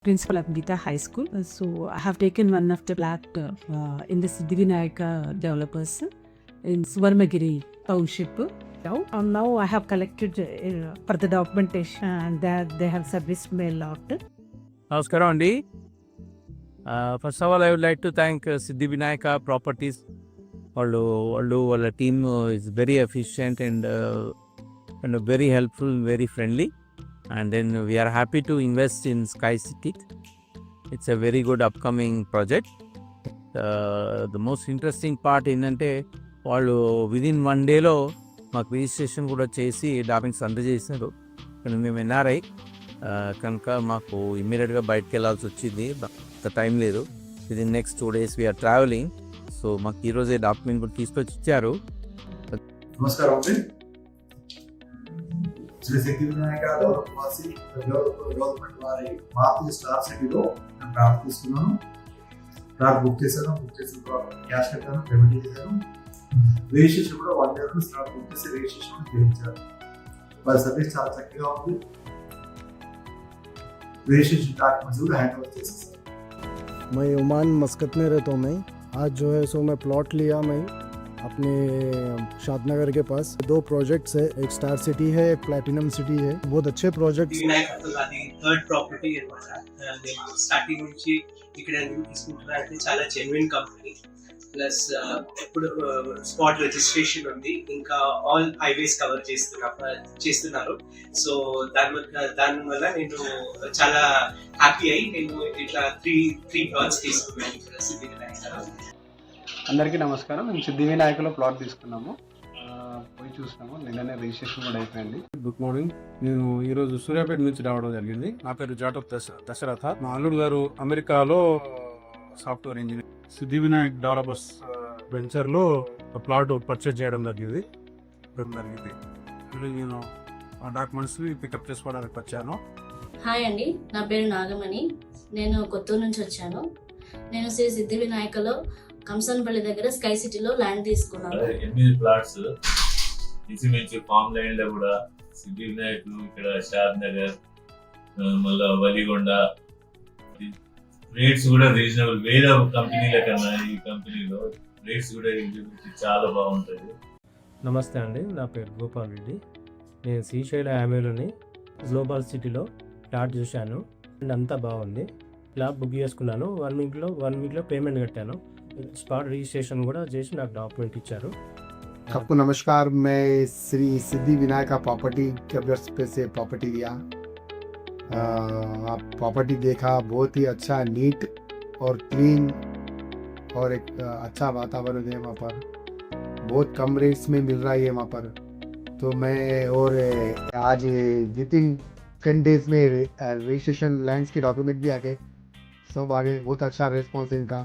principal of Gita High School. So I have taken one of the flat in the Siddhivinayaka developers in Suvarnagiri township. And now I have collected for the documentation and that they have serviced me a lot. నమస్కారం అండి. First of all I would like to thank Siddhi Vinayaka properties. వాళ్ళ team is very efficient and very helpful, very friendly. And then we are happy to invest in Sky City. It's a very good upcoming project. The most interesting part ఏంటంటే వాళ్ళు within 1 డేలో మాకు registration కూడా చేసి documents అందజేసినారు. కానీ మేము NRI కనుక మాకు ఇమ్మీడియట్గా బయటకు వెళ్ళాల్సి వచ్చింది, అంత టైం లేదు. Within next 2 days we are travelling. So మాకు ఈరోజే డాక్యుమెంట్ కూడా తీసుకొచ్చి ఇచ్చారు. నమస్కారం అండి. శ్రీ సిద్ధి వినాయక డెవలప్మెంట్ వారి మాతృ స్టార్ సిటీలో నేను ప్రాప్తి తీసుకున్నాను. స్టార్ బుక్ చేశాను తర్వాత క్యాష్ కట్టాను, పేమెంట్ చేశాను. రిజిస్ట్రేషన్ కూడా 1 day స్టార్ బుక్ చేసి రిజిస్ట్రేషన్ చేయించారు. వారి సర్వీస్ చాలా చక్కగా ఉంది. रजिस्ट्रेशन डॉक्यूमेंट्स भी हैंड ओवर చేసేసారు. मैं ओमान मस्कत में रहता हूँ। मैं आज जो है सो मैं प्लॉट लिया मैं अपने शादनगर के पास। 2 प्रोजेक्ट्स है, एक स्टार सिटी है, एक प्लैटिनम सिटी है। बहुत अच्छे प्रोजेक्ट्स। థర్డ్ ప్రాపర్టీ అన్నమాట. నేను స్టార్టింగ్ నుంచి ఇక్కడ తీసుకుంటున్నానంటే చాలా జెన్యున్ కంపెనీ, ప్లస్ ఎప్పుడు స్పాట్ రిజిస్ట్రేషన్ ఉంది, ఇంకా ఆల్ హైవేస్ కవర్ చేస్తున్నారు. సో దానివల్ల నేను చాలా హ్యాపీ అయ్యి నేను ఇట్లా త్రీ ప్లాట్స్ తీసుకున్నాను ఇక్కడ సిద్ధి వినాయకలో. అందరికీ నమస్కారం. మేము సిద్ధి వినాయకలో ప్లాట్ తీసుకున్నాము, పోయి చూసినాము. నిన్ననే రిజిస్ట్రేషన్ కూడా అయిపోయింది. Good morning. నేను ఈరోజు సూర్యాపేట నుంచి రావడం జరిగింది. నా పేరు జాటప్ దశరథ. మా అల్లుడు గారు అమెరికాలో సాఫ్ట్వేర్ ఇంజనీర్. సిద్ధి వినాయక్ డెవలపర్స్ వెంచర్లో ప్లాట్ పర్చేజ్ చేయడం జరిగింది. నేను ఆ డాక్యుమెంట్స్ పికప్ చేసుకోవడానికి వచ్చాను. హాయ్ అండి, నా పేరు నాగమణి. నేను కొత్తూరు నుంచి వచ్చాను. నేను శ్రీ సిద్ధి వినాయకలో కంసన్పల్లి దగ్గర స్కై సిటీలో ల్యాండ్ తీసుకున్నాను. 8 ప్లాట్స్ ఇంచుమించు ఫామ్ ల్యాండ్ లో కూడా సిద్ధి వినాయక్ ఇక్కడ షాద్ నగర్, మళ్ళా వలిగొండ. రేట్స్ కూడా రీజనబుల్, వేరే కంపెనీల కన్నా ఈ కంపెనీలో రేట్స్ కూడా చాలా బాగుంటాయి. నమస్తే అండి, నా పేరు గోపాల్ రెడ్డి. నేను శ్రీశైల యావేలోని గ్లోబల్ సిటీలో ప్లాట్ చూశాను అండ్ అంతా బాగుంది. ప్లాట్ బుక్ చేసుకున్నాను. 1 వీక్లో పేమెంట్ కట్టాను. స్పాట్ రిజిస్ట్రేషన్ కూడా చేసి నాకు డాక్యుమెంట్ ఇచ్చారు. आपको नमस्कार। मैं श्री सिद्धि विनायका प्रॉपर्टी डेवलपर्स पे से प्रॉपर्टी लिया। आप प्रॉपर्टी देखा, बहुत ही अच्छा, नीट और क्लीन और एक अच्छा वातावरण है वहाँ पर। बहुत कम रेट्स में मिल रहा है वहाँ पर। तो मैं और आज जितनी 10 days में रजिस्ट्रेशन लैंड्स के डॉक्यूमेंट भी आ गए, सब आगे। बहुत अच्छा रिस्पॉन्स इनका।